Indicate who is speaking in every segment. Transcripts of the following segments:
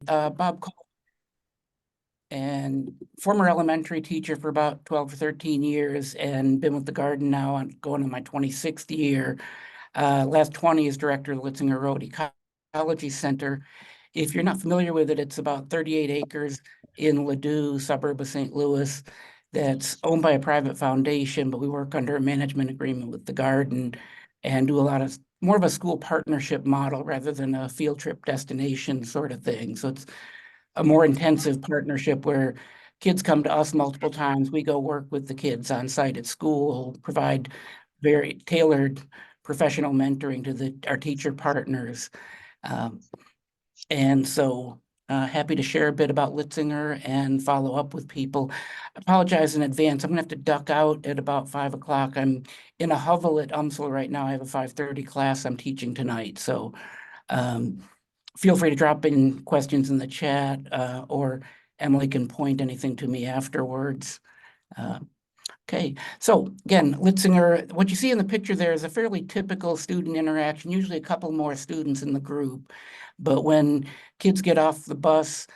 Speaker 1: Bob Cole, and former elementary teacher for about 12 or 13 years, and been with the garden now on going on my 26th year. Last 20 as director of the Litzinger Road Ecology Center. If you're not familiar with it, it's about 38 acres in Ladue, suburb of St. Louis, that's owned by a private foundation, but we work under a management agreement with the garden and do a lot of more of a school partnership model rather than a field trip destination sort of thing. So it's a more intensive partnership where kids come to us multiple times. We go work with the kids on site at school, provide very tailored professional mentoring to our teacher partners. And so happy to share a bit about Litzinger and follow up with people. I apologize in advance. I'm gonna have to duck out at about 5 o'clock. I'm in a hovel at UMSL right now. I have a 5:30 class I'm teaching tonight. So feel free to drop in questions in the chat or Emily can point anything to me afterwards. Okay, so again, Litzinger, what you see in the picture there is a fairly typical student interaction, usually a couple more students in the group. But when kids get off the bus,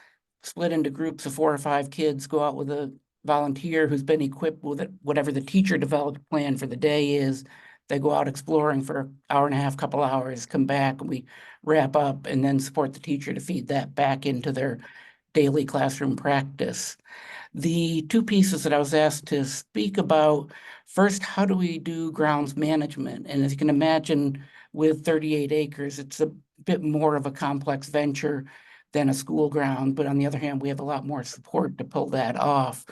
Speaker 1: split into groups of 4 or 5 kids, go out with a volunteer who's been equipped with whatever the teacher developed plan for the day is. They go out exploring for an hour and a half, couple hours, come back, and we wrap up and then support the teacher to feed that back into their daily classroom practice. The 2 pieces that I was asked to speak about, first, how do we do grounds management? And as you can imagine, with 38 acres, it's a bit more of a complex venture than a school ground. But on the other hand, we have a lot more support to pull that off.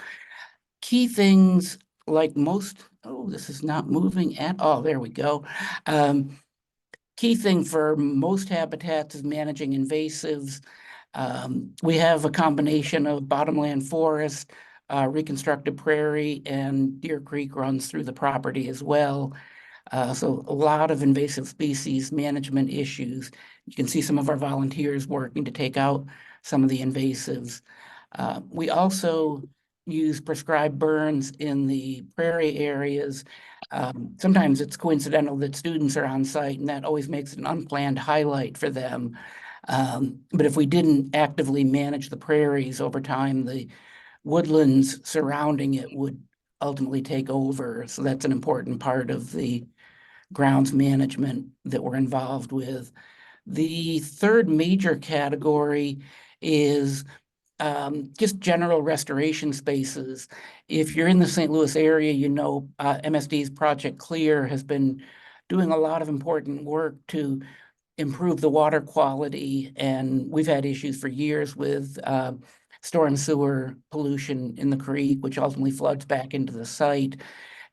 Speaker 1: Key things like most, oh, this is not moving at all. There we go. Key thing for most habitats is managing invasives. We have a combination of bottomland forest, reconstructed prairie, and Deer Creek runs through the property as well. So a lot of invasive species management issues. You can see some of our volunteers working to take out some of the invasives. We also use prescribed burns in the prairie areas. Sometimes it's coincidental that students are on site, and that always makes an unplanned highlight for them. But if we didn't actively manage the prairies over time, the woodlands surrounding it would ultimately take over. So that's an important part of the grounds management that we're involved with. The third major category is just general restoration spaces. If you're in the St. Louis area, you know MSD's Project Clear has been doing a lot of important work to improve the water quality, and we've had issues for years with storm sewer pollution in the creek, which ultimately floods back into the site.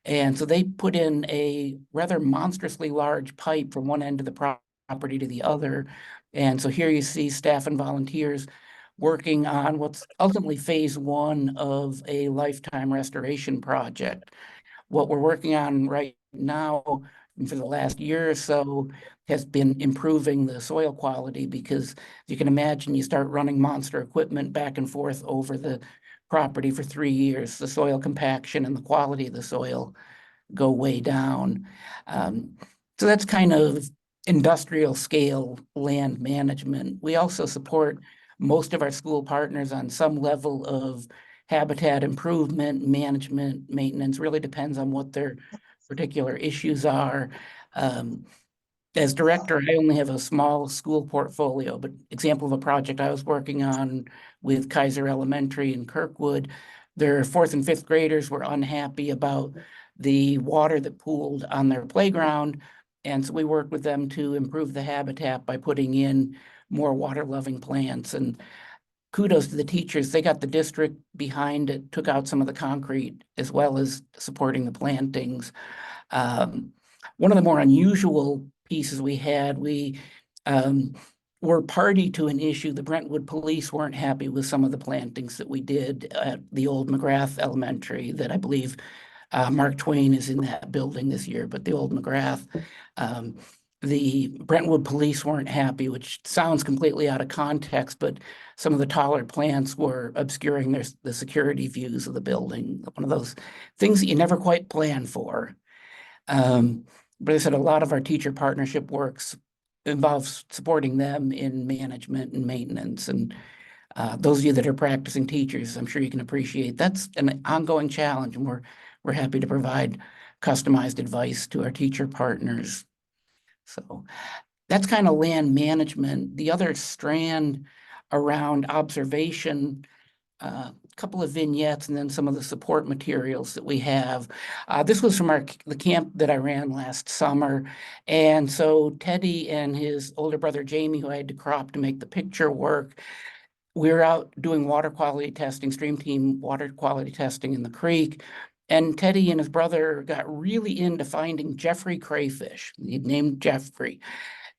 Speaker 1: And so they put in a rather monstrously large pipe from one end of the property to the other. And so here you see staff and volunteers working on what's ultimately phase 1 of a lifetime restoration project. What we're working on right now for the last year or so has been improving the soil quality, because you can imagine you start running monster equipment back and forth over the property for 3 years, the soil compaction and the quality of the soil go way down. So that's kind of industrial scale land management. We also support most of our school partners on some level of habitat improvement, management, maintenance. Really depends on what their particular issues are. As director, I only have a small school portfolio, but example of a project I was working on with Kaiser Elementary in Kirkwood, their 4th and 5th graders were unhappy about the water that pooled on their playground. And so we worked with them to improve the habitat by putting in more water-loving plants. And kudos to the teachers. They got the district behind it, took out some of the concrete, as well as supporting the plantings. One of the more unusual pieces we had, we were party to an issue. The Brentwood police weren't happy with some of the plantings that we did at the old McGrath Elementary that I believe Mark Twain is in that building this year, but the old McGrath. The Brentwood police weren't happy, which sounds completely out of context, but some of the taller plants were obscuring the security views of the building. One of those things that you never quite plan for. But I said a lot of our teacher partnership works involves supporting them in management and maintenance. And Those of you that are practicing teachers, I'm sure you can appreciate that's an ongoing challenge, and we're happy to provide customized advice to our teacher partners. So that's kind of land management. The other strand around observation, a couple of vignettes, and then some of the support materials that we have. This was from the camp that I ran last summer. And so Teddy and his older brother, Jamie, who I had to crop to make the picture work, we were out doing water quality testing, stream team water quality testing in the creek. And Teddy and his brother got really into finding Jeffrey crayfish. He'd named Jeffrey.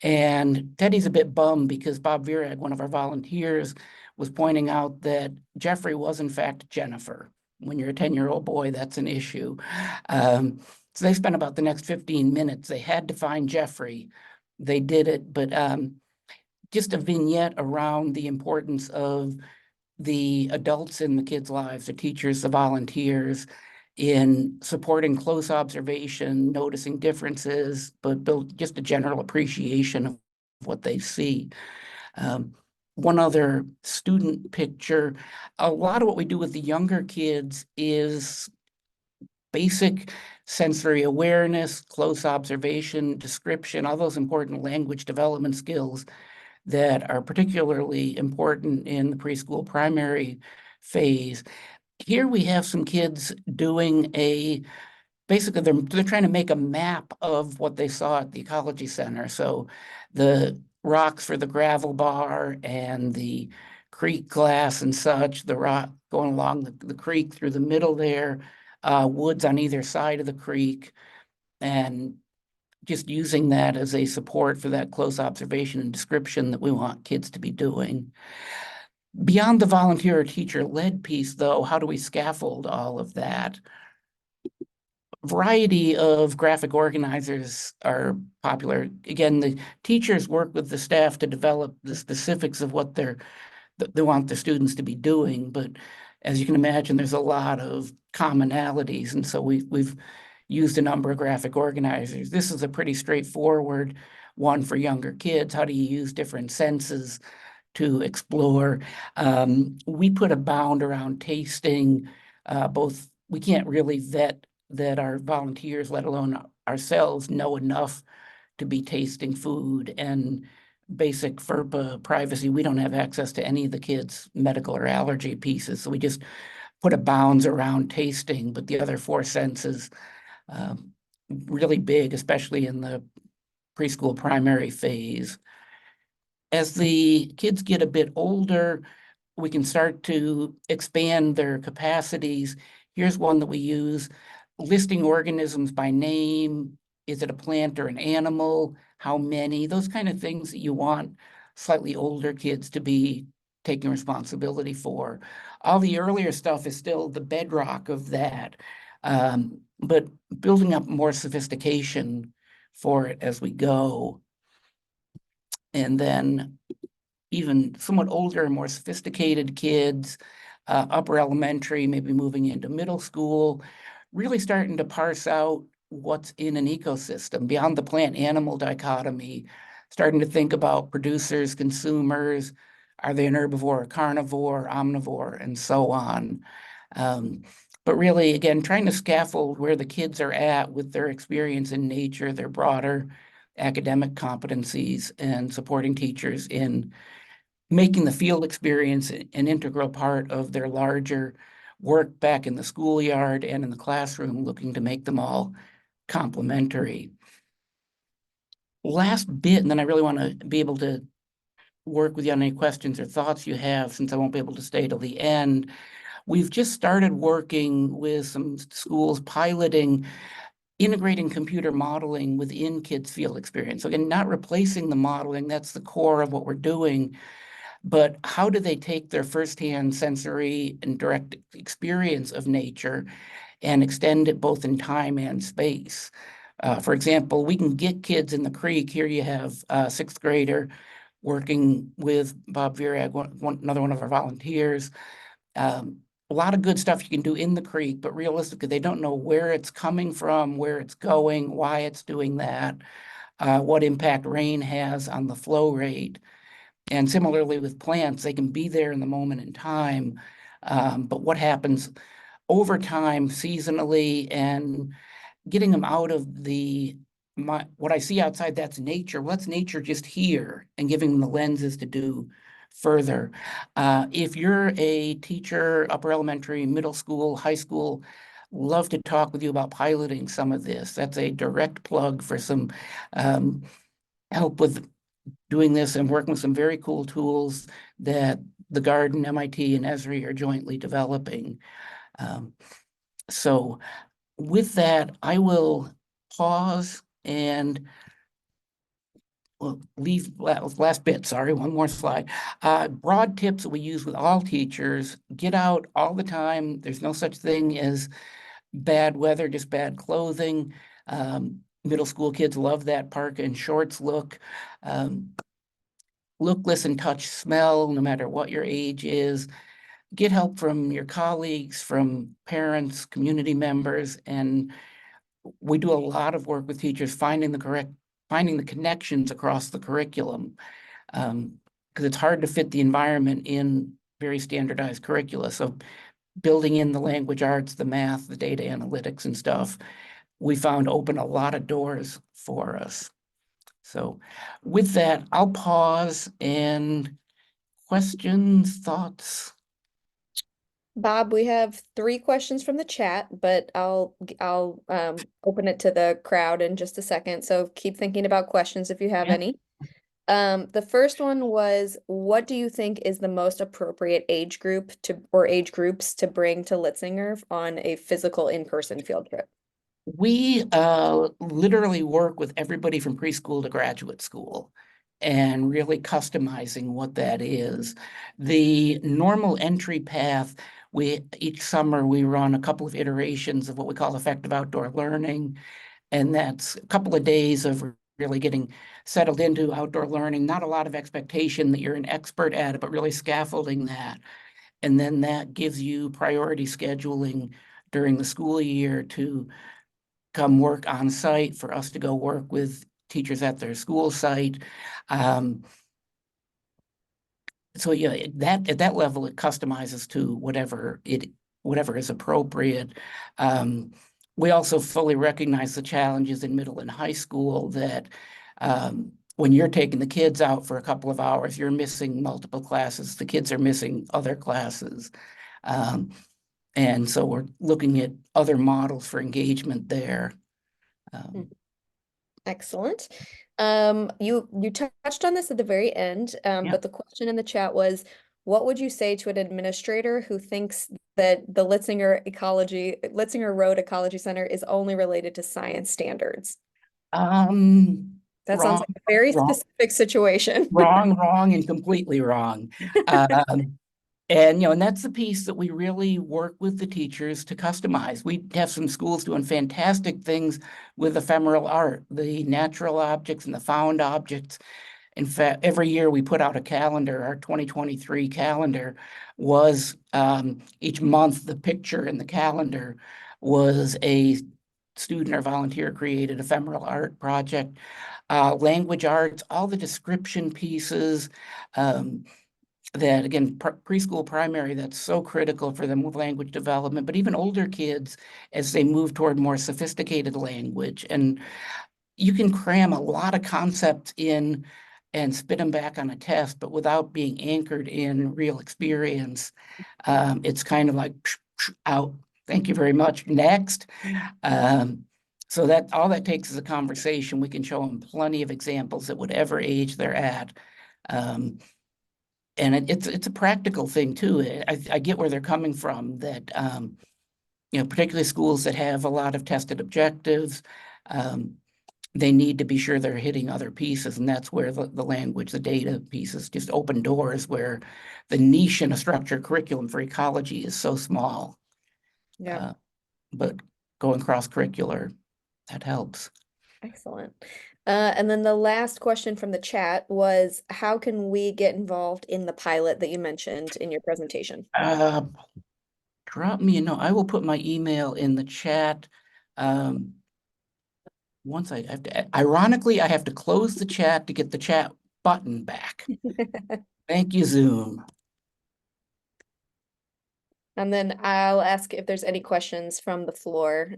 Speaker 1: And Teddy's a bit bummed because Bob Virag, one of our volunteers, was pointing out that Jeffrey was in fact Jennifer. When you're a 10-year-old boy, that's an issue. So they spent about the next 15 minutes. They had to find Jeffrey. They did it, but just a vignette around the importance of the adults in the kids' lives, the teachers, the volunteers, in supporting close observation, noticing differences, but build just a general appreciation of what they see. One other student picture, a lot of what we do with the younger kids is basic sensory awareness, close observation, description, all those important language development skills that are particularly important in the preschool primary phase. Here we have some kids doing basically they're trying to make a map of what they saw at the ecology center. So the rocks for the gravel bar and the creek glass and such, the rock going along the creek through the middle there, woods on either side of the creek, and just using that as a support for that close observation and description that we want kids to be doing. Beyond the volunteer or teacher-led piece, though, how do we scaffold all of that? Variety of graphic organizers are popular. Again, the teachers work with the staff to develop the specifics of what they want the students to be doing. But as you can imagine, there's a lot of commonalities. And so we've used a number of graphic organizers. This is a pretty straightforward one for younger kids. How do you use different senses to explore? We put a bound around tasting. We can't really vet that our volunteers, let alone ourselves, know enough to be tasting food, and basic FERPA privacy. We don't have access to any of the kids' medical or allergy pieces. So we just put a bounds around tasting, but the other four senses, really big, especially in the preschool primary phase. As the kids get a bit older, we can start to expand their capacities. Here's one that we use: listing organisms by name. Is it a plant or an animal? How many? Those kind of things that you want slightly older kids to be taking responsibility for. All the earlier stuff is still the bedrock of that, but building up more sophistication for it as we go. And then even somewhat older and more sophisticated kids, upper elementary, maybe moving into middle school, really starting to parse out what's in an ecosystem beyond the plant-animal dichotomy, starting to think about producers, consumers, are they an herbivore, a carnivore, omnivore, and so on. But really, again, trying to scaffold where the kids are at with their experience in nature, their broader academic competencies, and supporting teachers in making the field experience an integral part of their larger work back in the schoolyard and in the classroom, looking to make them all complementary. Last bit, and then I really want to be able to work with you on any questions or thoughts you have, since I won't be able to stay till the end. We've just started working with some schools piloting integrating computer modeling within kids' field experience. So again, not replacing the modeling, that's the core of what we're doing, but how do they take their firsthand sensory and direct experience of nature and extend it both in time and space? For example, we can get kids in the creek. Here you have a sixth grader working with Bob Virag, another one of our volunteers. A lot of good stuff you can do in the creek, but realistically, they don't know where it's coming from, where it's going, why it's doing that, what impact rain has on the flow rate. And similarly with plants, they can be there in the moment in time. But what happens over time, seasonally, and getting them out of what I see outside, that's nature. What's nature just here, and giving them the lenses to do further. If you're a teacher, upper elementary, middle school, high school, love to talk with you about piloting some of this. That's a direct plug for some help with doing this and working with some very cool tools that the Garden, MIT, and Esri are jointly developing. So with that, I will pause and leave last bit, sorry, one more slide. Broad tips that we use with all teachers: get out all the time. There's no such thing as bad weather, just bad clothing. Middle school kids love that parka and shorts look. Look, listen, touch, smell, no matter what your age is. Get help from your colleagues, from parents, community members, and we do a lot of work with teachers finding the connections across the curriculum, because it's hard to fit the environment in very standardized curricula. So building in the language arts, the math, the data analytics and stuff, we found open a lot of doors for us. So with that, I'll pause and questions, thoughts.
Speaker 2: Bob, we have 3 questions from the chat, but I'll open it to the crowd in just a second. So keep thinking about questions if you have
Speaker 1: Yeah.
Speaker 2: any. The first one was, what do you think is the most appropriate age group or age groups to bring to Litzinger on a physical in-person field trip?
Speaker 1: We literally work with everybody from preschool to graduate school and really customizing what that is. The normal entry path, each summer we run a couple of iterations of what we call effective outdoor learning. And that's a couple of days of really getting settled into outdoor learning, not a lot of expectation that you're an expert at it, but really scaffolding that. And then that gives you priority scheduling during the school year to come work on site, for us to go work with teachers at their school site. So yeah, at that level, it customizes to whatever is appropriate. We also fully recognize the challenges in middle and high school that when you're taking the kids out for a couple of hours, you're missing multiple classes. The kids are missing other classes. And so we're looking at other models for engagement there.
Speaker 2: Excellent. You touched on this at the very end,
Speaker 1: Yeah.
Speaker 2: but the question in the chat was, what would you say to an administrator who thinks that the Litzinger Road Ecology Center is only related to science standards? That sounds
Speaker 1: Wrong,
Speaker 2: like a very
Speaker 1: wrong,
Speaker 2: specific situation.
Speaker 1: wrong, and completely wrong. And and that's the piece that we really work with the teachers to customize. We have some schools doing fantastic things with ephemeral art, the natural objects and the found objects. In fact, every year we put out a calendar. Our 2023 calendar was each month, the picture in the calendar was a student or volunteer created ephemeral art project. Language arts, all the description pieces, that again, preschool, primary, that's so critical for them with language development, but even older kids as they move toward more sophisticated language. And you can cram a lot of concepts in and spit them back on a test, but without being anchored in real experience. It's kind of like out. Thank you very much. Next. So that all that takes is a conversation. We can show them plenty of examples at whatever age they're at. And it's a practical thing too. I get where they're coming from, that particularly schools that have a lot of tested objectives, they need to be sure they're hitting other pieces, and that's where the language, the data pieces just open doors, where the niche in a structured curriculum for ecology is so small.
Speaker 2: Yeah.
Speaker 1: But going cross-curricular, that helps.
Speaker 2: Excellent. And then the last question from the chat was, how can we get involved in the pilot that you mentioned in your presentation?
Speaker 1: Drop me a note. I will put my email in the chat. Once I have to, ironically, I have to close the chat to get the chat button back. Thank you, Zoom.
Speaker 2: And then I'll ask if there's any questions from the floor.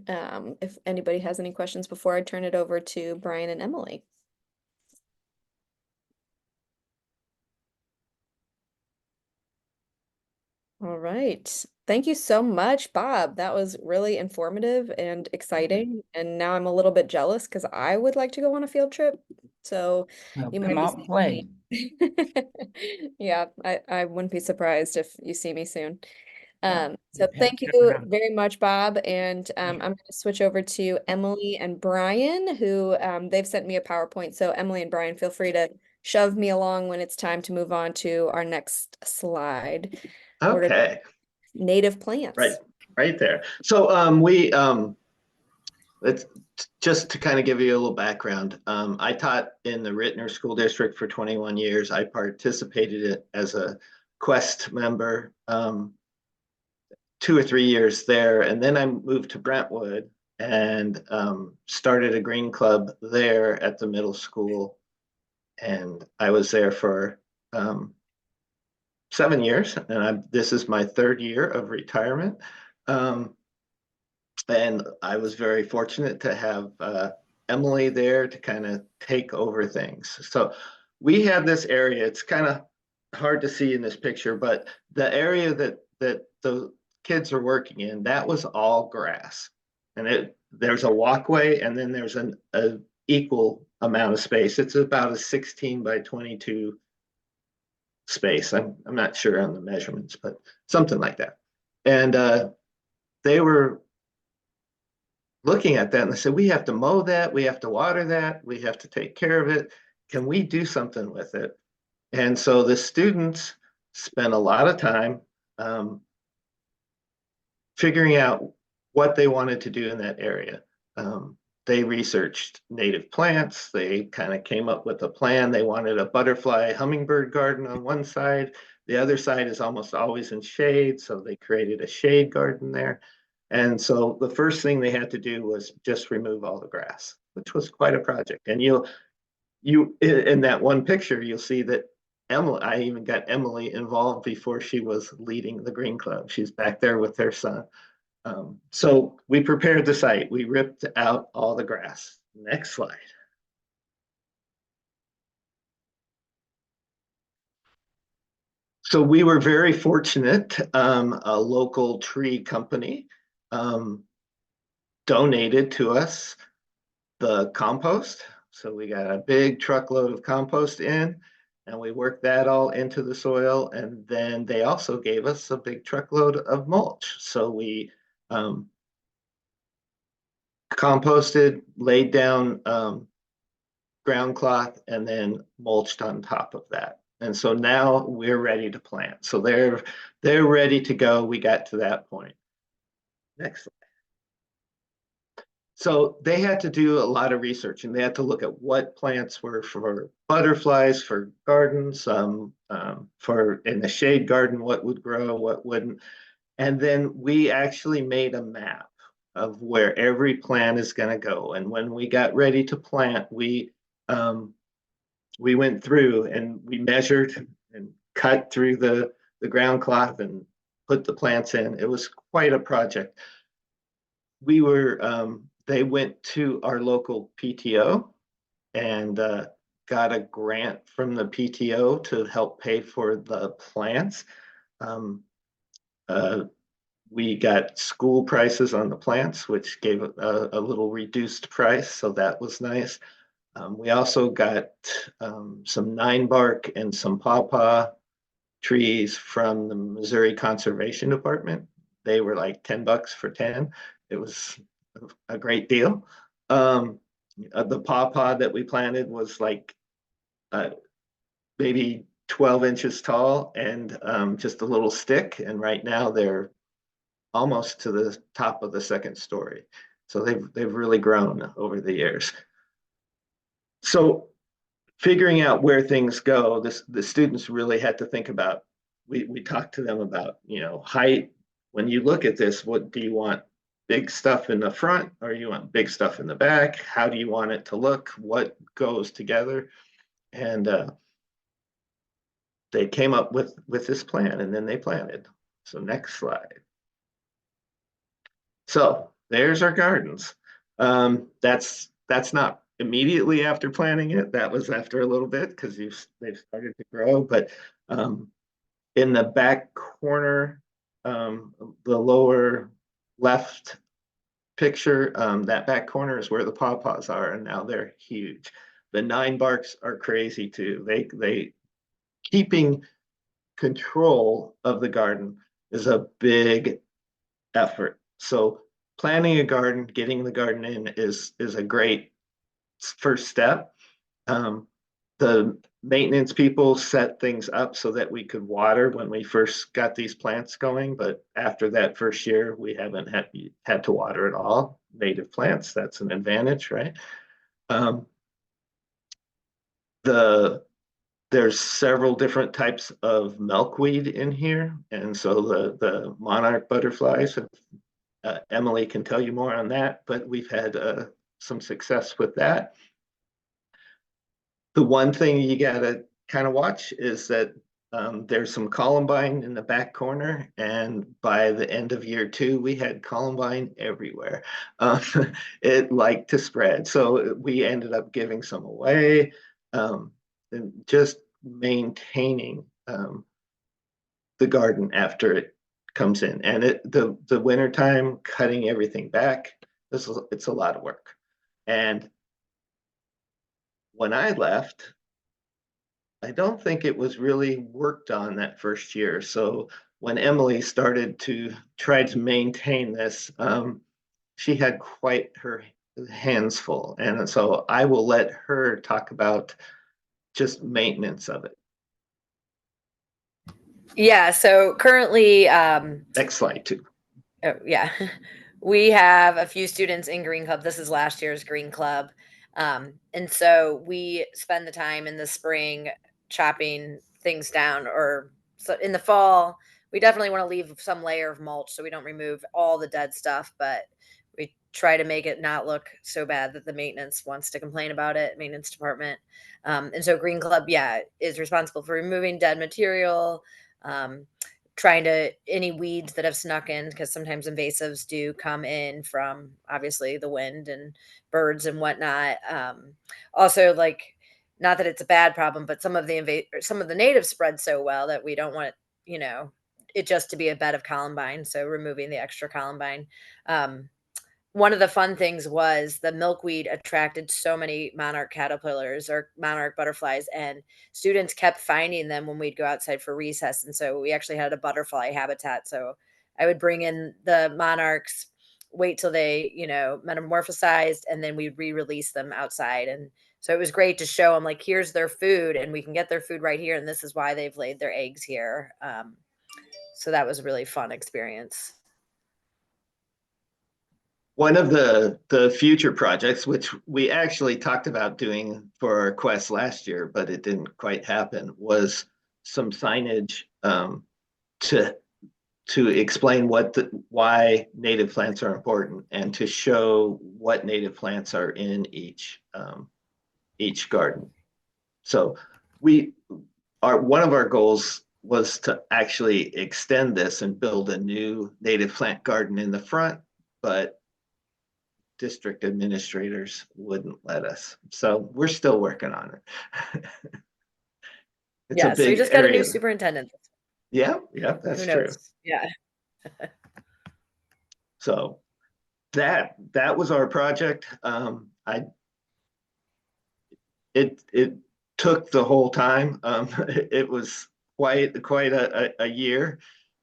Speaker 2: If anybody has any questions before I turn it over to Brian and Emily. All right. Thank you so much, Bob. That was really informative and exciting. And now I'm a little bit jealous because I would like to go on a field trip. So
Speaker 1: Well,
Speaker 2: you
Speaker 1: come
Speaker 2: might be
Speaker 1: out and play.
Speaker 2: Yeah, I wouldn't be surprised if you see me soon.
Speaker 1: Yeah,
Speaker 2: So
Speaker 1: happy
Speaker 2: thank
Speaker 1: to check it
Speaker 2: you
Speaker 1: out.
Speaker 2: very much, Bob. And I'm going to switch over to Emily and Brian, who they've sent me a PowerPoint. So Emily and Brian, feel free to shove me along when it's time to move on to our next slide.
Speaker 3: Okay.
Speaker 2: Native plants.
Speaker 3: Right there. So let's just to kind of give you a little background. I taught in the Rittner School District for 21 years. I participated as a Quest member 2 or 3 years there, and then I moved to Brentwood and started a green club there at the middle school, and I was there for 7 years, and this is my 3rd year of retirement. And I was very fortunate to have Emily there to kind of take over things. So we had this area, it's kind of hard to see in this picture, but the area that the kids are working in, that was all grass. And there's a walkway, and then there's an equal amount of space. It's about a 16 by 22 space. I'm not sure on the measurements, but something like that. And they were looking at that and they said, we have to mow that, we have to water that, we have to take care of it. Can we do something with it? And so the students spent a lot of time figuring out what they wanted to do in that area. They researched native plants. They kind of came up with a plan. They wanted a butterfly hummingbird garden on one side. The other side is almost always in shade, so they created a shade garden there. And so the first thing they had to do was just remove all the grass, which was quite a project. And you in that one picture, you'll see that I even got Emily involved before she was leading the Green Club. She's back there with her son. So we prepared the site. We ripped out all the grass. Next slide. So we were very fortunate. A local tree company donated to us the compost. So we got a big truckload of compost in, and we worked that all into the soil. And then they also gave us a big truckload of mulch. So we composted, laid down ground cloth, and then mulched on top of that. And so now we're ready to plant. So they're ready to go. We got to that point. Next slide. So they had to do a lot of research, and they had to look at what plants were for butterflies, for gardens, for in the shade garden, what would grow, what wouldn't. And then we actually made a map of where every plant is going to go. And when we got ready to plant, we went through and we measured and cut through the ground cloth and put the plants in. It was quite a project. They went to our local PTO and got a grant from the PTO to help pay for the plants. We got school prices on the plants, which gave a little reduced price, so that was nice. We also got some 9-bark and some pawpaw trees from the Missouri Conservation Department. They were like $10 for 10. It was a great deal. The pawpaw that we planted was like maybe 12 inches tall and just a little stick. And right now they're almost to the top of the 2nd story. So they've really grown over the years. So figuring out where things go, the students really had to think about, we talked to them about, height. When you look at this, what do you want? Big stuff in the front, or you want big stuff in the back? How do you want it to look? What goes together? And they came up with this plan, and then they planted. So next slide. So there's our gardens. That's not immediately after planting it. That was after a little bit because they've started to grow. But in the back corner, the lower left picture, that back corner is where the pawpaws are, and now they're huge. The 9-barks are crazy too. They keeping control of the garden is a big effort. So planning a garden, getting the garden in is a great first step. The maintenance people set things up so that we could water when we first got these plants going, but after that first year, we haven't had to water at all. Native plants, that's an advantage, right? There's several different types of milkweed in here, and so the monarch butterflies, Emily can tell you more on that, but we've had some success with that. The one thing you gotta kind of watch is that there's some columbine in the back corner, and by the end of year 2, we had columbine everywhere. It liked to spread, so we ended up giving some away, and just maintaining the garden after it comes in. And the winter time, cutting everything back, it's a lot of work. And when I left, I don't think it was really worked on that first year. So when Emily started to try to maintain this, she had quite her hands full. And so I will let her talk about just maintenance of it.
Speaker 4: Yeah, so currently,
Speaker 3: Next slide too.
Speaker 4: oh, yeah, we have a few students in Green Club. This is last year's Green Club. And so we spend the time in the spring chopping things down, or so in the fall, we definitely want to leave some layer of mulch so we don't remove all the dead stuff, but we try to make it not look so bad that the maintenance wants to complain about it, maintenance department. And so Green Club, yeah, is responsible for removing dead material, trying to any weeds that have snuck in, because sometimes invasives do come in from obviously the wind and birds and whatnot. Also, like, not that it's a bad problem, but some of the natives spread so well that we don't want it just to be a bed of columbine. So removing the extra columbine. One of the fun things was the milkweed attracted so many monarch caterpillars or monarch butterflies, and students kept finding them when we'd go outside for recess. And so we actually had a butterfly habitat. So I would bring in the monarchs, wait till they, metamorphosized, and then we'd re-release them outside. And so it was great to show them, like, here's their food, and we can get their food right here. And this is why they've laid their eggs here. So that was a really fun experience.
Speaker 3: One of the future projects, which we actually talked about doing for our quest last year, but it didn't quite happen, was some signage to explain why native plants are important, and to show what native plants are in each garden. So one of our goals was to actually extend this and build a new native plant garden in the front, but district administrators wouldn't let us. So we're still working on it.
Speaker 4: Yeah, so we just got a new superintendent.
Speaker 3: Yeah, that's true.
Speaker 4: Yeah.
Speaker 3: So that was our project. It took the whole time. It was quite a year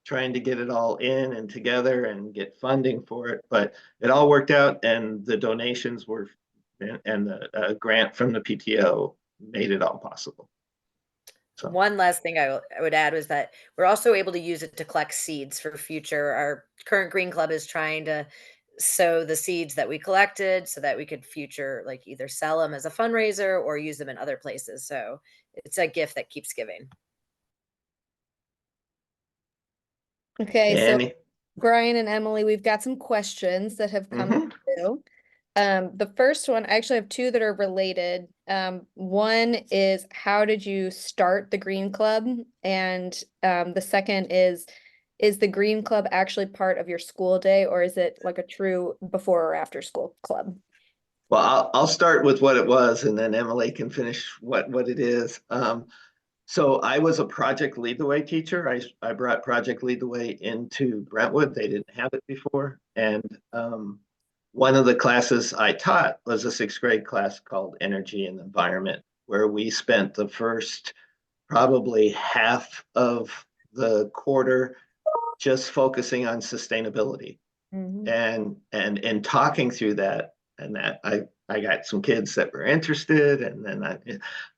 Speaker 3: trying to get it all in and together and get funding for it, but it all worked out, and the donations and the grant from the PTO made it all possible. So
Speaker 4: one last thing I would add was that we're also able to use it to collect seeds for future. Our current Green Club is trying to sow the seeds that we collected so that we could future, like, either sell them as a fundraiser or use them in other places. So it's a gift that keeps giving.
Speaker 2: Okay, so
Speaker 3: Annie?
Speaker 2: Brian and Emily, we've got some questions that have come through. The first one, I actually have two that are related. One is how did you start the Green Club? And the second is the Green Club actually part of your school day, or is it like a true before or after school club?
Speaker 3: Well, I'll start with what it was, and then Emily can finish what it is. So I was a Project Lead the Way teacher. I brought Project Lead the Way into Brentwood. They didn't have it before. And one of the classes I taught was a 6th grade class called Energy and Environment, where we spent the first probably half of the quarter just focusing on sustainability and talking through that. And that I got some kids that were interested, and then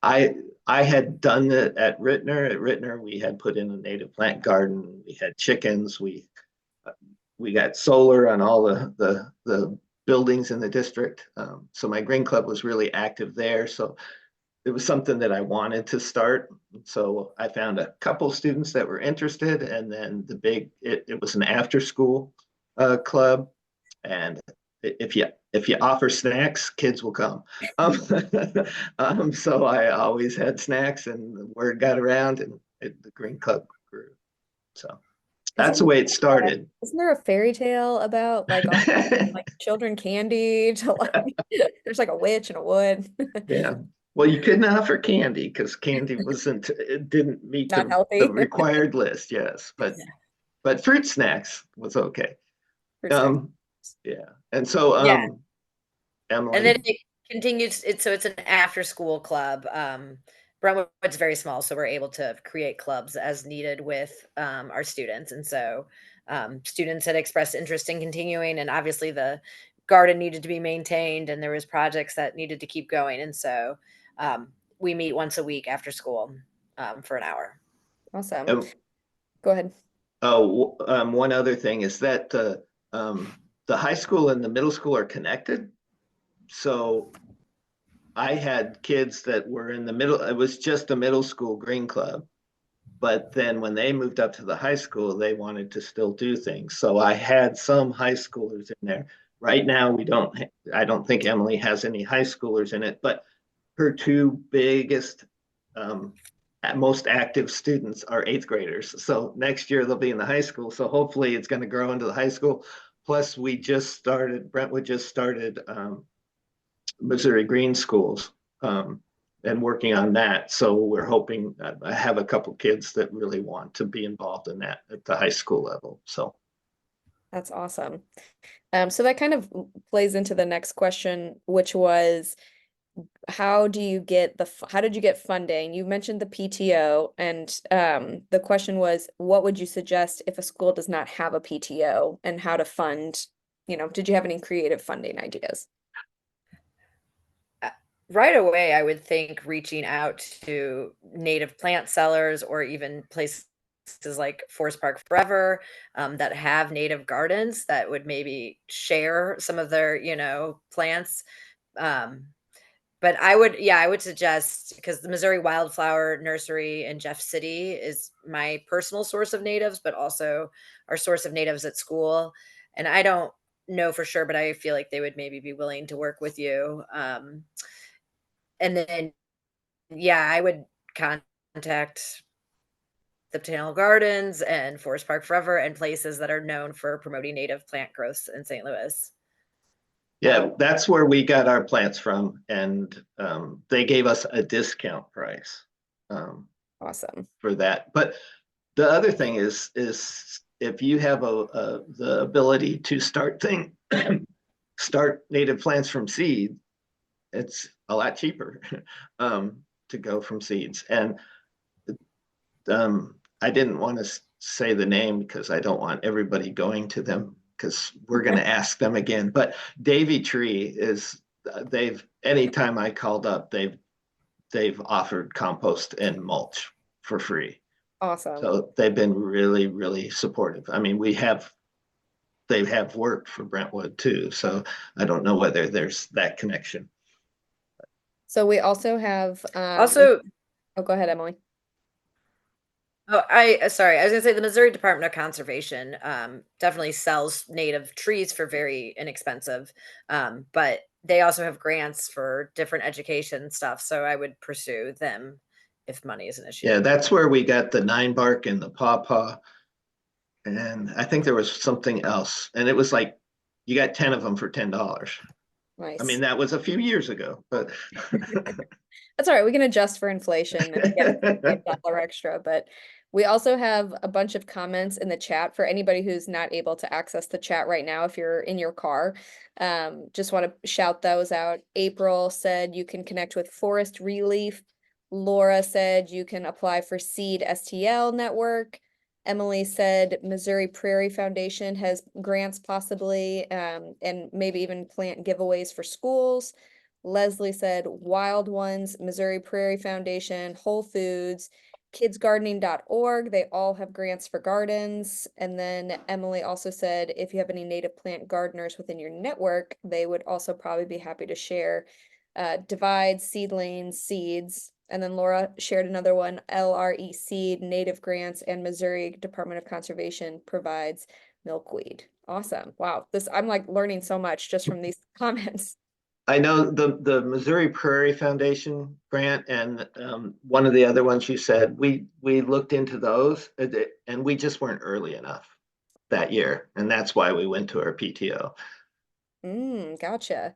Speaker 3: I had done it at Rittner. At Rittner, we had put in a native plant garden. We had chickens. We got solar on all the buildings in the district. So my Green Club was really active there. So it was something that I wanted to start. So I found a couple students that were interested, and then it was an after school club, and if you offer snacks, kids will come. So I always had snacks, and the word got around, and the Green Club grew. So that's the way it started.
Speaker 2: Isn't there a fairy tale about like children candy to like there's like a witch in a wood?
Speaker 3: Yeah. Well, you couldn't offer candy because candy it didn't meet
Speaker 2: Not healthy.
Speaker 3: the required list. Yes, but fruit snacks was okay. Yeah. And so Emily.
Speaker 4: And then it continues. So it's an after school club. Brentwood's very small, so we're able to create clubs as needed with our students. And so students had expressed interest in continuing, and obviously the garden needed to be maintained, and there was projects that needed to keep going. And so we meet once a week after school for an hour.
Speaker 2: Awesome. Go ahead.
Speaker 3: Oh, one other thing is that the high school and the middle school are connected. So I had kids that were in the middle. It was just a middle school Green Club. But then when they moved up to the high school, they wanted to still do things. So I had some high schoolers in there. Right now, I don't think Emily has any high schoolers in it, but her two biggest, most active students are 8th graders. So next year they'll be in the high school. So hopefully it's going to grow into the high school. Plus Brentwood just started Missouri Green Schools and working on that. So we're hoping I have a couple kids that really want to be involved in that at the high school level. So
Speaker 2: that's awesome. So that kind of plays into the next question, which was, how did you get funding? You mentioned the PTO, and the question was, what would you suggest if a school does not have a PTO, and how to fund, did you have any creative funding ideas?
Speaker 4: Right away, I would think reaching out to native plant sellers, or even places like Forest Park Forever that have native gardens that would maybe share some of their, plants. But I would suggest, because the Missouri Wildflower Nursery in Jeff City is my personal source of natives, but also our source of natives at school. And I don't know for sure, but I feel like they would maybe be willing to work with you. And then, I would contact the Botanical Gardens and Forest Park Forever and places that are known for promoting native plant growth in St. Louis.
Speaker 3: Yeah, that's where we got our plants from, and they gave us a discount price.
Speaker 2: Awesome.
Speaker 3: For that. But the other thing is if you have the ability to start native plants from seed, it's a lot cheaper to go from seeds. And I didn't want to say the name because I don't want everybody going to them, because we're going to ask them again. But Davy Tree anytime I called up, they've offered compost and mulch for free.
Speaker 2: Awesome.
Speaker 3: So they've been really, really supportive. I mean, they have worked for Brentwood too. So I don't know whether there's that connection.
Speaker 2: So we also have
Speaker 4: Also,
Speaker 2: oh, go ahead, Emily.
Speaker 4: Oh, sorry. I was gonna say the Missouri Department of Conservation definitely sells native trees for very inexpensive. But they also have grants for different education stuff. So I would pursue them if money is an issue.
Speaker 3: Yeah, that's where we got the 9-bark and the pawpaw. And I think there was something else. And it was like, you got 10 of them for $10.
Speaker 2: Nice.
Speaker 3: I mean, that was a few years ago, but
Speaker 2: That's all right. We can adjust for inflation and get $1 extra, but we also have a bunch of comments in the chat for anybody who's not able to access the chat right now. If you're in your car, just want to shout those out. April said you can connect with Forest Relief. Laura said you can apply for Seed STL network. Emily said Missouri Prairie Foundation has grants possibly, and maybe even plant giveaways for schools. Leslie said Wild Ones, Missouri Prairie Foundation, Whole Foods, kidsgardening.org. They all have grants for gardens. And then Emily also said if you have any native plant gardeners within your network, they would also probably be happy to share Divide, Seedlings, Seeds. And then Laura shared another one, LRE Seed, Native Grants, and Missouri Department of Conservation provides milkweed. Awesome. Wow. I'm like learning so much just from these comments.
Speaker 3: I know the Missouri Prairie Foundation grant and one of the other ones you said, we looked into those and we just weren't early enough that year. And that's why we went to our PTO.
Speaker 2: Gotcha.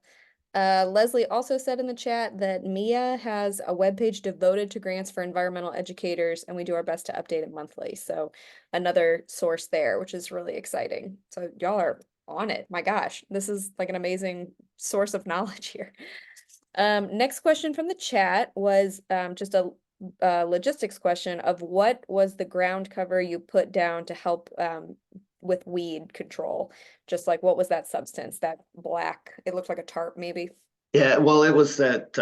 Speaker 2: Leslie also said in the chat that Mia has a webpage devoted to grants for environmental educators, and we do our best to update it monthly. So another source there, which is really exciting. So y'all are on it. My gosh, this is like an amazing source of knowledge here. Next question from the chat was just a logistics question of what was the ground cover you put down to help with weed control? Just like what was that substance? That black, it looked like a tarp maybe.
Speaker 3: Yeah, well, it was that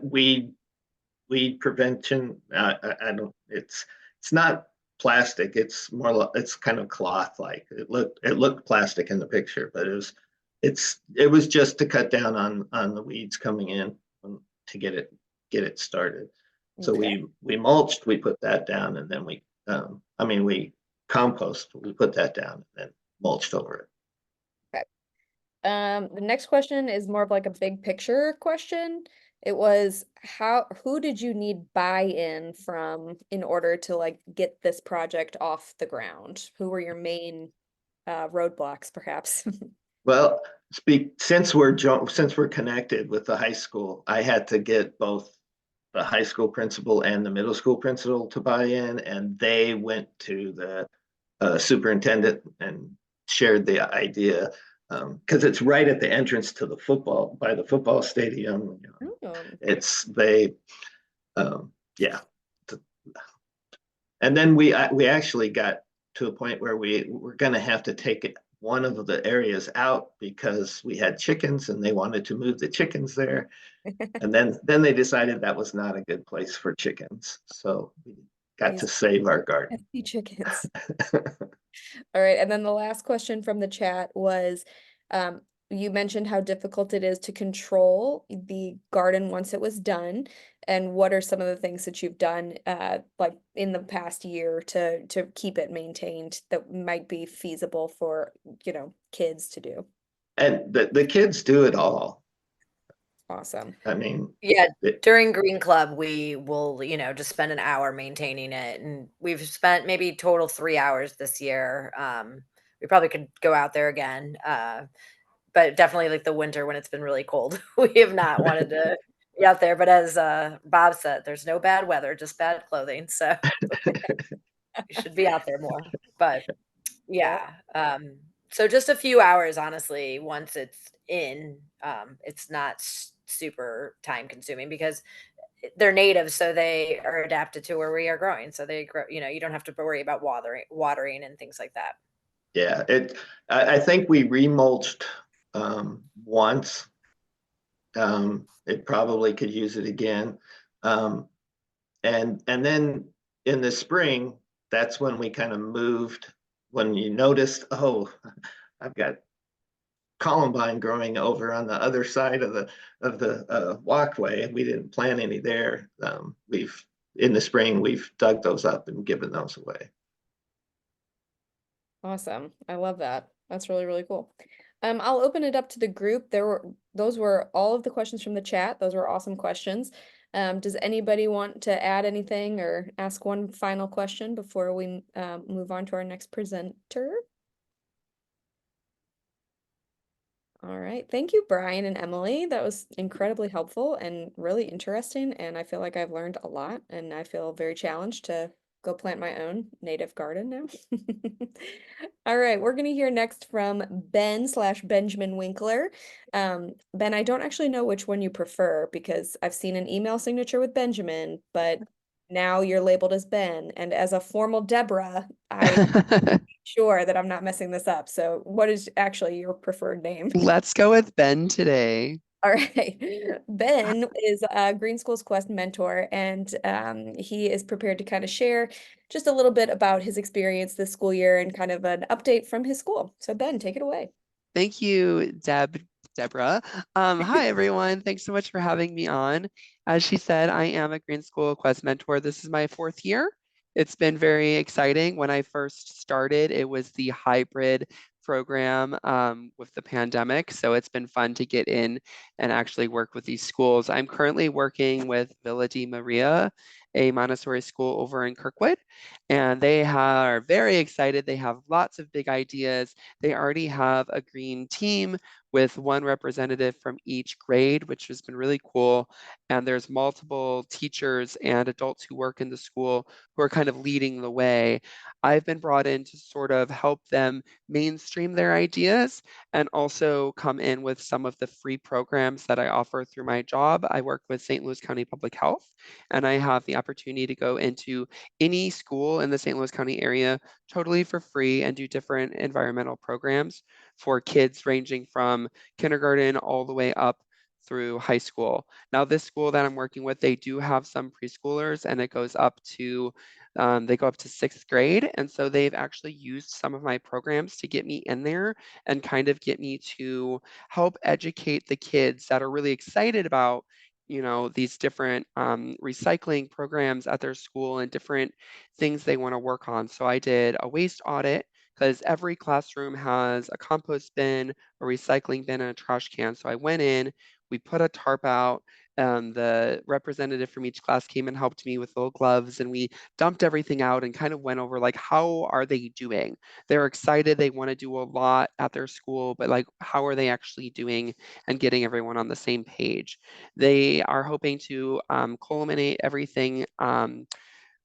Speaker 3: weed prevention. I don't. It's not plastic. It's more. It's kind of cloth like. It looked plastic in the picture, but it was just to cut down on the weeds coming in to get it started. So
Speaker 2: Okay.
Speaker 3: we mulched. We put that down, and then we compost. We put that down and then mulched over it.
Speaker 2: The next question is more of like a big picture question. It was who did you need buy-in from in order to like get this project off the ground? Who were your main roadblocks perhaps?
Speaker 3: Well, since we're connected with the high school, I had to get both the high school principal and the middle school principal to buy in, and they went to the superintendent and shared the idea because it's right at the entrance to the football stadium. Yeah. And then we actually got to a point where we were going to have to take one of the areas out because we had chickens and they wanted to move the chickens there. And then they decided that was not a good place for chickens. So we got to save our garden.
Speaker 2: Chickens. All right. And then the last question from the chat was, you mentioned how difficult it is to control the garden once it was done. And what are some of the things that you've done, like in the past year to keep it maintained that might be feasible for, kids to do?
Speaker 3: And the kids do it all.
Speaker 2: Awesome.
Speaker 3: I mean,
Speaker 4: yeah, during Green Club, we will, just spend an hour maintaining it. And we've spent maybe total 3 hours this year. We probably could go out there again. But definitely like the winter when it's been really cold, we have not wanted to be out there. But as Bob said, there's no bad weather, just bad clothing. So you should be out there more. But yeah. So just a few hours, honestly, once it's in, it's not super time consuming because they're native, so they are adapted to where we are growing. So they grow, you don't have to worry about watering and things like that.
Speaker 3: Yeah, I think we remulched once. It probably could use it again. And then in the spring, that's when we kind of moved, when you noticed, oh, I've got columbine growing over on the other side of the walkway. We didn't plant any there. In the spring, we've dug those up and given those away.
Speaker 2: Awesome. I love that. That's really, really cool. I'll open it up to the group. Those were all of the questions from the chat. Those were awesome questions. Does anybody want to add anything or ask one final question before we move on to our next presenter? All right. Thank you, Brian and Emily. That was incredibly helpful and really interesting. And I feel like I've learned a lot, and I feel very challenged to go plant my own native garden now. All right, we're going to hear next from Ben/Benjamin Winkler. Ben, I don't actually know which one you prefer because I've seen an email signature with Benjamin, but now you're labeled as Ben. And as a formal Deborah, I'm sure that I'm not messing this up. So what is actually your preferred name?
Speaker 5: Let's go with Ben today.
Speaker 2: All right. Ben is Green Schools Quest mentor, and he is prepared to kind of share just a little bit about his experience this school year and kind of an update from his school. So Ben, take it away.
Speaker 5: Thank you, Deborah. Hi, everyone. Thanks so much for having me on. As she said, I am a Green School Quest mentor. This is my 4th year. It's been very exciting. When I first started, it was the hybrid program with the pandemic. So it's been fun to get in and actually work with these schools. I'm currently working with Villa Di Maria, a Montessori school over in Kirkwood, and they are very excited. They have lots of big ideas. They already have a green team with one representative from each grade, which has been really cool. And there's multiple teachers and adults who work in the school who are kind of leading the way. I've been brought in to sort of help them mainstream their ideas and also come in with some of the free programs that I offer through my job. I work with St. Louis County Public Health, and I have the opportunity to go into any school in the St. Louis County area totally for free and do different environmental programs for kids ranging from kindergarten all the way up through high school. Now, this school that I'm working with, they do have some preschoolers, and it goes up to they go up to 6th grade. And so they've actually used some of my programs to get me in there and kind of get me to help educate the kids that are really excited about, you know, these different recycling programs at their school and different things they want to work on. So I did a waste audit because every classroom has a compost bin, a recycling bin, and a trash can. So I went in, we put a tarp out. The representative from each class came and helped me with little gloves, and we dumped everything out and kind of went over like, how are they doing? They're excited, they want to do a lot at their school, but like, how are they actually doing and getting everyone on the same page? They are hoping to culminate everything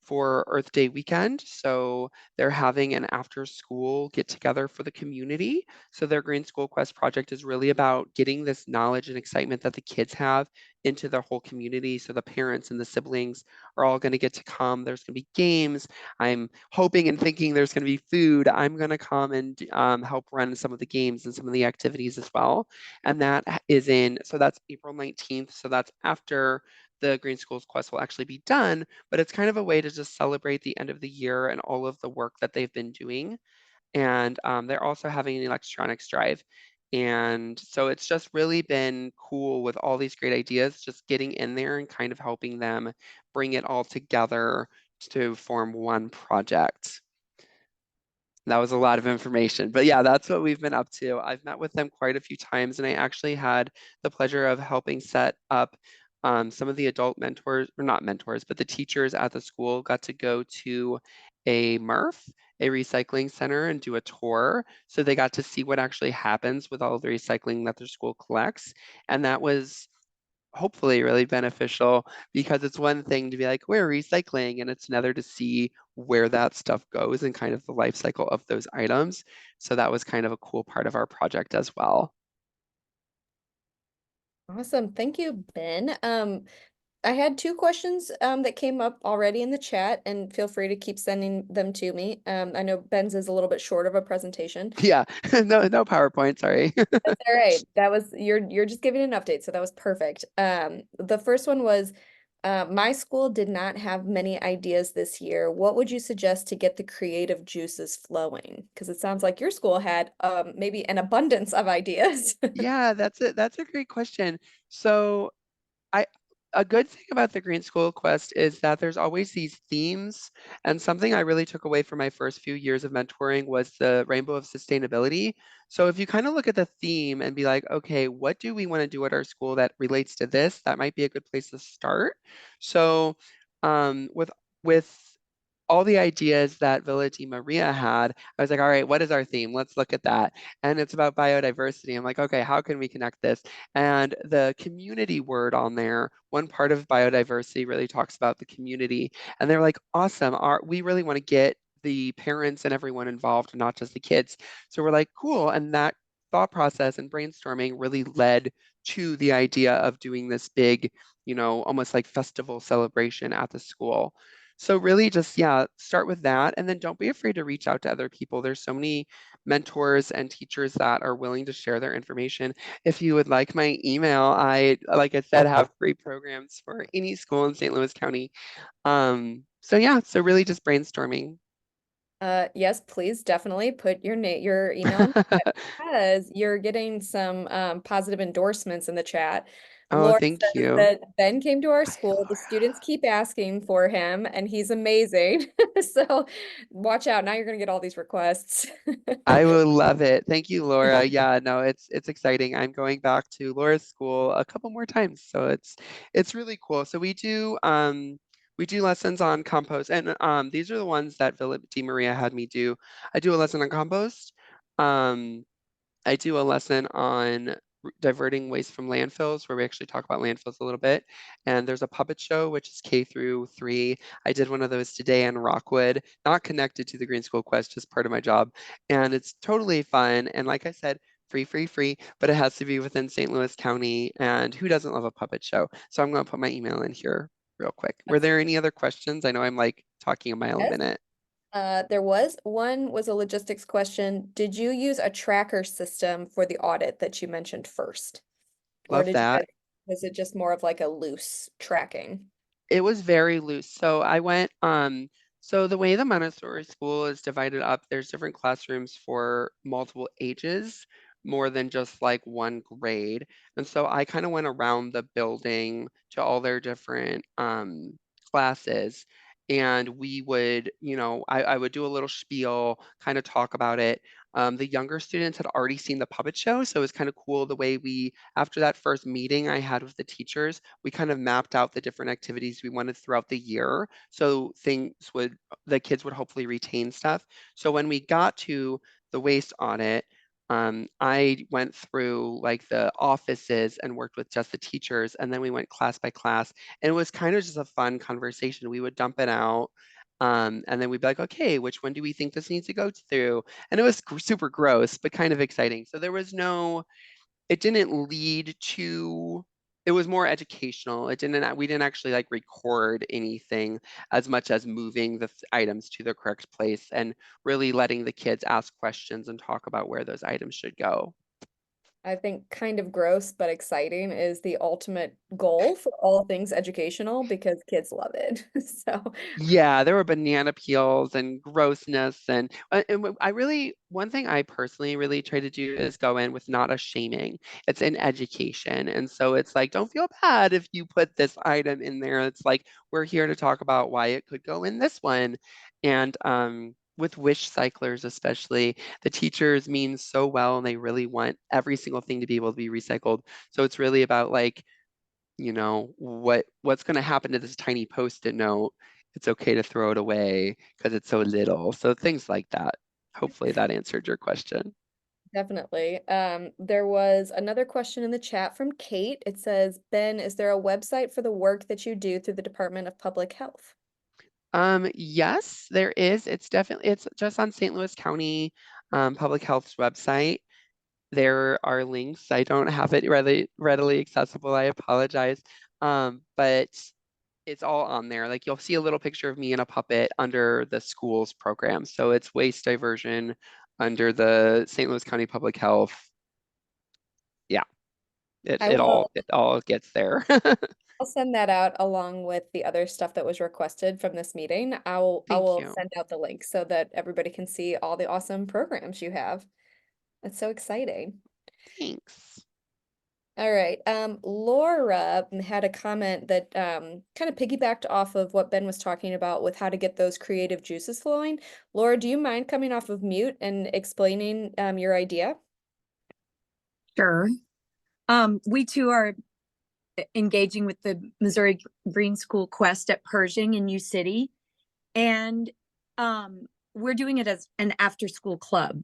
Speaker 5: for Earth Day weekend. So they're having an after school get together for the community. So their Green School Quest project is really about getting this knowledge and excitement that the kids have into the whole community. So the parents and the siblings are all going to get to come. There's going to be games. I'm hoping and thinking there's going to be food. I'm going to come and help run some of the games and some of the activities as well. And that is so that's April 19th. So that's after the Green Schools Quest will actually be done, but it's kind of a way to just celebrate the end of the year and all of the work that they've been doing. And they're also having an electronics drive. And so it's just really been cool with all these great ideas, just getting in there and kind of helping them bring it all together to form one project. That was a lot of information, but yeah, that's what we've been up to. I've met with them quite a few times, and I actually had the pleasure of helping set up some of the adult mentors, or not mentors, but the teachers at the school got to go to a MRF, a recycling center, and do a tour. So they got to see what actually happens with all of the recycling that their school collects. And that was hopefully really beneficial, because it's one thing to be like, we're recycling, and it's another to see where that stuff goes and kind of the life cycle of those items. So that was kind of a cool part of our project as well.
Speaker 2: Awesome. Thank you, Ben. I had 2 questions that came up already in the chat, and feel free to keep sending them to me. I know Ben's is a little bit short of a presentation.
Speaker 5: Yeah, no PowerPoint, sorry.
Speaker 2: That's all right. That was you're just giving an update, so that was perfect. The first one was my school did not have many ideas this year. What would you suggest to get the creative juices flowing? Because it sounds like your school had maybe an abundance of ideas.
Speaker 5: Yeah, that's a great question. So a good thing about the Green School Quest is that there's always these themes. And something I really took away from my first few years of mentoring was the rainbow of sustainability. So if you kind of look at the theme and be like, okay, what do we want to do at our school that relates to this? That might be a good place to start. So with all the ideas that Villa Di Maria had, I was like, all right, what is our theme? Let's look at that. And it's about biodiversity. I'm like, okay, how can we connect this? And the community word on there, one part of biodiversity really talks about the community. And they're like, awesome. We really want to get the parents and everyone involved, not just the kids. So we're like, cool. And that thought process and brainstorming really led to the idea of doing this big, almost like festival celebration at the school. So really just, yeah, start with that. And then don't be afraid to reach out to other people. There's so many mentors and teachers that are willing to share their information. If you would like my email, like I said, have free programs for any school in St. Louis County. So yeah, so really just brainstorming.
Speaker 2: Yes, please definitely put your email in the chat because you're getting some positive endorsements in the chat.
Speaker 5: Oh,
Speaker 2: Laura
Speaker 5: thank
Speaker 2: says
Speaker 5: you.
Speaker 2: that Ben came to our
Speaker 5: Hi,
Speaker 2: school. The
Speaker 5: Laura.
Speaker 2: students keep asking for him, and he's amazing. So watch out. Now you're gonna get all these requests.
Speaker 5: I will love it. Thank you, Laura. Yeah, no, it's exciting. I'm going back to Laura's school a couple more times, so it's really cool. So we do lessons on compost, and these are the ones that Villa Di Maria had me do. I do a lesson on compost. Um, I do a lesson on diverting waste from landfills, where we actually talk about landfills a little bit. And there's a puppet show, which is K through 3. I did one of those today in Rockwood, not connected to the Green School Quest, just part of my job. And it's totally fun. And like I said, free, free, free, but it has to be within St. Louis County. And who doesn't love a puppet show? So I'm going to put my email in here real quick. Were there any other questions? I know I'm like talking a mile a
Speaker 2: Yes.
Speaker 5: minute.
Speaker 2: There was a logistics question. Did you use a tracker system for the audit that you mentioned first? Or
Speaker 5: Love that.
Speaker 2: was it just more of like a loose tracking?
Speaker 5: It was very loose. So I went, so the way the Montessori school is divided up, there's different classrooms for multiple ages, more than just like one grade. And so I kind of went around the building to all their different classes. And we would, I would do a little spiel, kind of talk about it. The younger students had already seen the puppet show, so it was kind of cool the way after that first meeting I had with the teachers, we kind of mapped out the different activities we wanted throughout the year. So the kids would hopefully retain stuff. So when we got to the waste audit, I went through like the offices and worked with just the teachers, and then we went class by class, and it was kind of just a fun conversation. We would dump it out. And then we'd be like, okay, which one do we think this needs to go through? And it was super gross, but kind of exciting. So it didn't lead to, it was more educational. We didn't actually like record anything as much as moving the items to the correct place and really letting the kids ask questions and talk about where those items should go.
Speaker 2: I think kind of gross but exciting is the ultimate goal for all things educational because kids love it. So
Speaker 5: Yeah, there were banana peels and grossness one thing I personally really try to do is go in with not a shaming. It's an education. And so it's like, don't feel bad if you put this item in there. It's like, we're here to talk about why it could go in this one. And with wish cyclers, especially, the teachers mean so well and they really want every single thing to be able to be recycled. So it's really about like, what's going to happen to this tiny post-it note. It's okay to throw it away because it's so little. So things like that. Hopefully that answered your question.
Speaker 2: definitely. There was another question in the chat from Kate. It says, Ben, is there a website for the work that you do through the Department of Public Health?
Speaker 5: Yes, there is. It's just on St. Louis County Public Health's website. There are links. I don't have it readily accessible. I apologize. But it's all on there. Like you'll see a little picture of me and a puppet under the schools program. So it's waste diversion under the St. Louis County Public Health. Yeah, it all gets there.
Speaker 2: I'll send that out along with the other stuff that was requested from this meeting. I
Speaker 5: Thank
Speaker 2: will
Speaker 5: you.
Speaker 2: send out the link so that everybody can see all the awesome programs you have. That's so exciting.
Speaker 5: Thanks.
Speaker 2: All right. Laura had a comment that kind of piggybacked off of what Ben was talking about with how to get those creative juices flowing. Laura, do you mind coming off of mute and explaining your idea?
Speaker 6: Sure. We too are engaging with the Missouri Green School Quest at Pershing in U City. And we're doing it as an after-school club.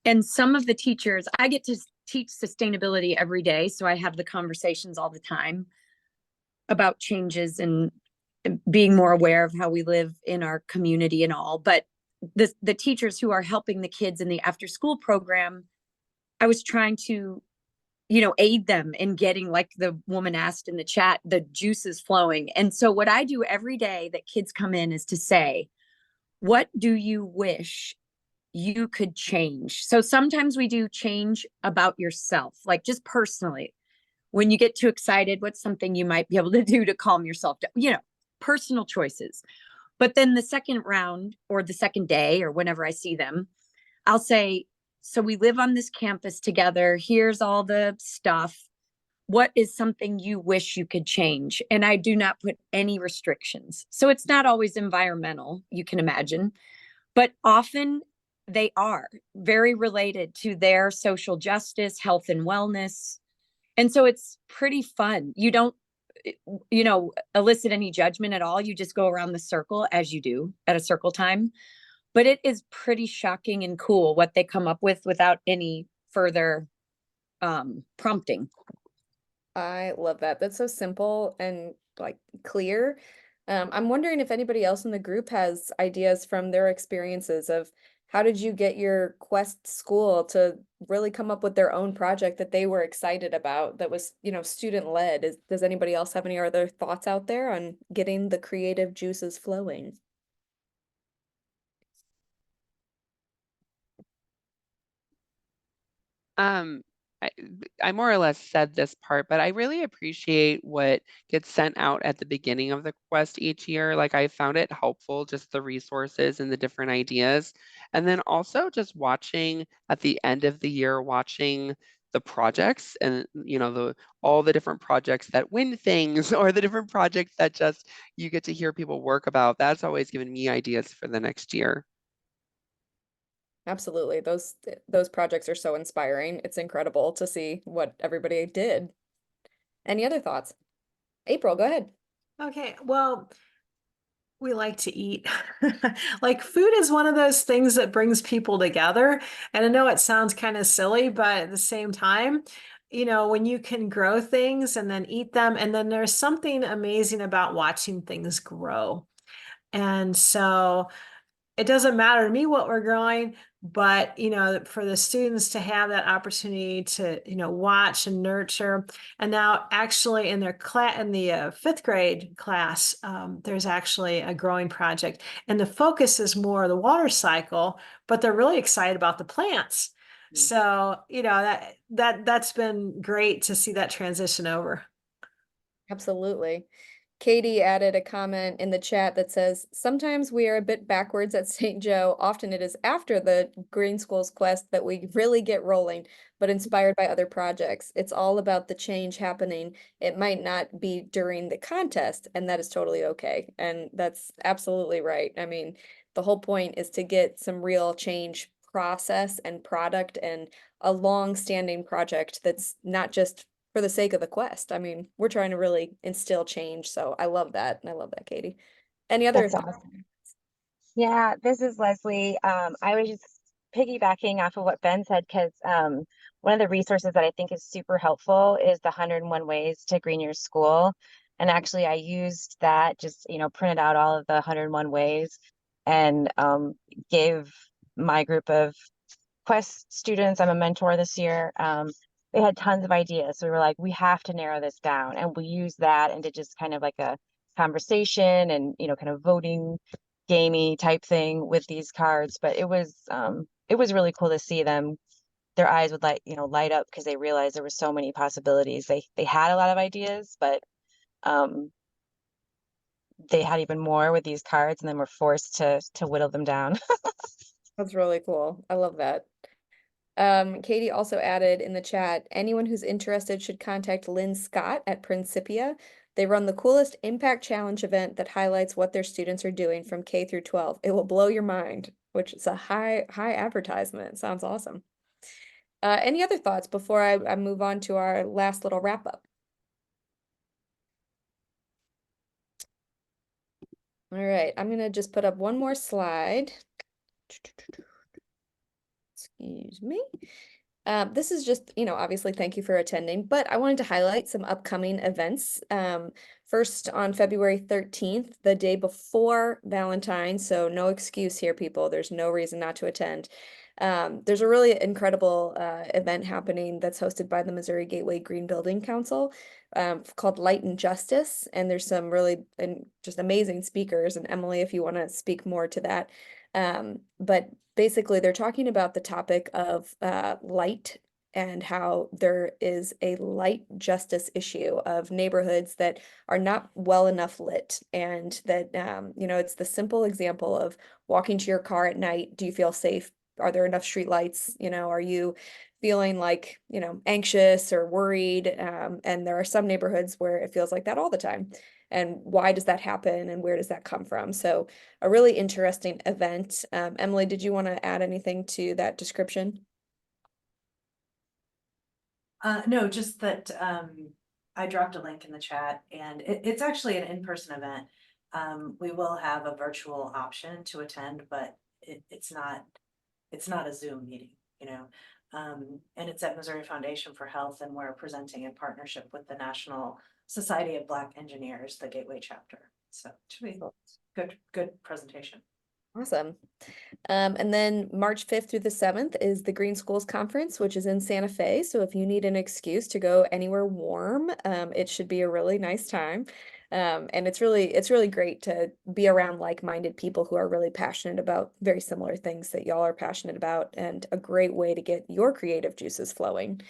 Speaker 6: And some of the teachers, I get to teach sustainability every day, so I have the conversations all the time about changes and being more aware of how we live in our community and all. But the teachers who are helping the kids in the after-school program, I was trying to aid them in getting, like the woman asked in the chat, the juices flowing. And so what I do every day that kids come in is to say, what do you wish you could change? So sometimes we do change about yourself, like just personally. When you get too excited, what's something you might be able to do to calm yourself down? Personal choices. But then the second round or the second day or whenever I see them, I'll say, so we live on this campus together. Here's all the stuff. What is something you wish you could change? And I do not put any restrictions. So it's not always environmental, you can imagine, but often they are very related to their social justice, health and wellness. And so it's pretty fun. You don't, elicit any judgment at all. You just go around the circle as you do at a circle time. But it is pretty shocking and cool what they come up with without any further prompting.
Speaker 2: I love that. That's so simple and like clear. I'm wondering if anybody else in the group has ideas from their experiences of how did you get your Quest school to really come up with their own project that they were excited about that was, student led? Does anybody else have any other thoughts out there on getting the creative juices flowing?
Speaker 5: I more or less said this part, but I really appreciate what gets sent out at the beginning of the quest each year. Like I found it helpful, just the resources and the different ideas. And then also just watching at the end of the year, watching the projects and all the different projects that win things or the different projects that just you get to hear people work about. That's always given me ideas for the next year.
Speaker 2: Absolutely. Those projects are so inspiring. It's incredible to see what everybody did. Any other thoughts? April, go ahead.
Speaker 7: Okay, well, we like to eat. Like food is one of those things that brings people together. And I know it sounds kind of silly, but at the same time, when you can grow things and then eat them, and then there's something amazing about watching things grow. And so it doesn't matter to me what we're growing, but for the students to have that opportunity to watch and nurture. And now actually in their class, in the fifth grade class, there's actually a growing project, and the focus is more the water cycle, but they're really excited about the plants. So that's been great to see that transition over.
Speaker 2: Absolutely. Katie added a comment in the chat that says, sometimes we are a bit backwards at St. Joe. Often it is after the Green Schools Quest that we really get rolling, but inspired by other projects. It's all about the change happening. It might not be during the contest, and that is totally okay. And that's absolutely right. I mean, the whole point is to get some real change process and product and a long-standing project that's not just for the sake of the quest. I mean, we're trying to really instill change. So I love that. And I love that, Katie. Any other
Speaker 8: That's awesome. Yeah, this is Leslie. I was just piggybacking off of what Ben said, because one of the resources that I think is super helpful is the 101 Ways to Green Your School. And actually I used that, just, printed out all of the 101 ways and gave my group of Quest students, I'm a mentor this year, they had tons of ideas. So we were like, we have to narrow this down. And we used that into just kind of like a conversation and, kind of voting gamey type thing with these cards. But it was really cool to see them, their eyes would light up, because they realized there were so many possibilities. They had a lot of ideas, but they had even more with these cards, and then were forced to whittle them down.
Speaker 2: That's really cool. I love that. Katie also added in the chat, anyone who's interested should contact Lynn Scott at Principia. They run the coolest Impact Challenge event that highlights what their students are doing from K through 12. It will blow your mind, which is a high advertisement. Sounds awesome. Any other thoughts before I move on to our last little wrap up? All right, I'm gonna just put up one more slide. Excuse me. This is just, obviously thank you for attending, but I wanted to highlight some upcoming events. First on February 13th, the day before Valentine's, so no excuse here, people. There's no reason not to attend. There's a really incredible event happening that's hosted by the Missouri Gateway Green Building Council called Light and Justice. And there's some really just amazing speakers. And Emily, if you want to speak more to that. But basically, they're talking about the topic of light and how there is a light justice issue of neighborhoods that are not well enough lit. And that, it's the simple example of walking to your car at night. Do you feel safe? Are there enough street lights? Are you feeling like, anxious or worried? And there are some neighborhoods where it feels like that all the time. And why does that happen? And where does that come from? So a really interesting event. Emily, did you want to add anything to that description?
Speaker 9: No, just that I dropped a link in the chat, and it's actually an in-person event. We will have a virtual option to attend, but it's not a Zoom meeting, and it's at Missouri Foundation for Health, and we're presenting in partnership with the National Society of Black Engineers, the Gateway chapter. So it should be good presentation.
Speaker 2: Awesome. And then March 5th through the 7th is the Green Schools Conference, which is in Santa Fe. So if you need an excuse to go anywhere warm, it should be a really nice time. And it's really great to be around like-minded people who are really passionate about very similar things that y'all are passionate about, and a great way to get your creative juices flowing.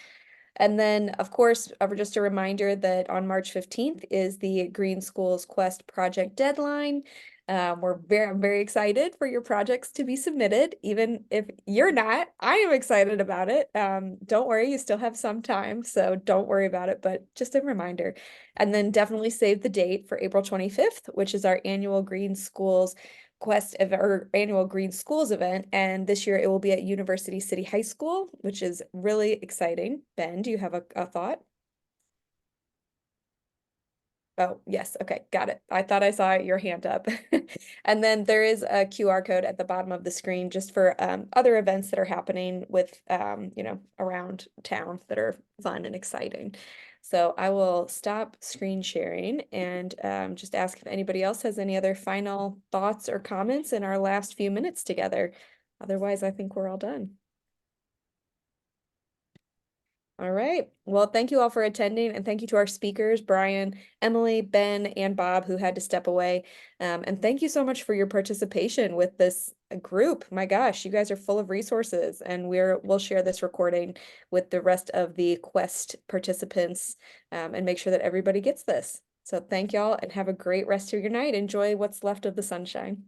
Speaker 2: And then, of course, just a reminder that on March 15th is the Green Schools Quest project deadline. I'm very excited for your projects to be submitted. Even if you're not, I am excited about it. Don't worry, you still have some time, so don't worry about it, but just a reminder. And then definitely save the date for April 25th, which is our annual Green Schools Quest or annual Green Schools event. And this year it will be at University City High School, which is really exciting. Ben, do you have a thought? Oh, yes. Okay, got it. I thought I saw your hand up. And then there is a QR code at the bottom of the screen just for other events that are happening with, around town that are fun and exciting. So I will stop screen sharing and just ask if anybody else has any other final thoughts or comments in our last few minutes together. Otherwise, I think we're all done. All right. Well, thank you all for attending, and thank you to our speakers, Brian, Emily, Ben, and Bob, who had to step away. And thank you so much for your participation with this group. My gosh, you guys are full of resources, and we'll share this recording with the rest of the Quest participants and make sure that everybody gets this. So thank y'all and have a great rest of your night. Enjoy what's left of the sunshine.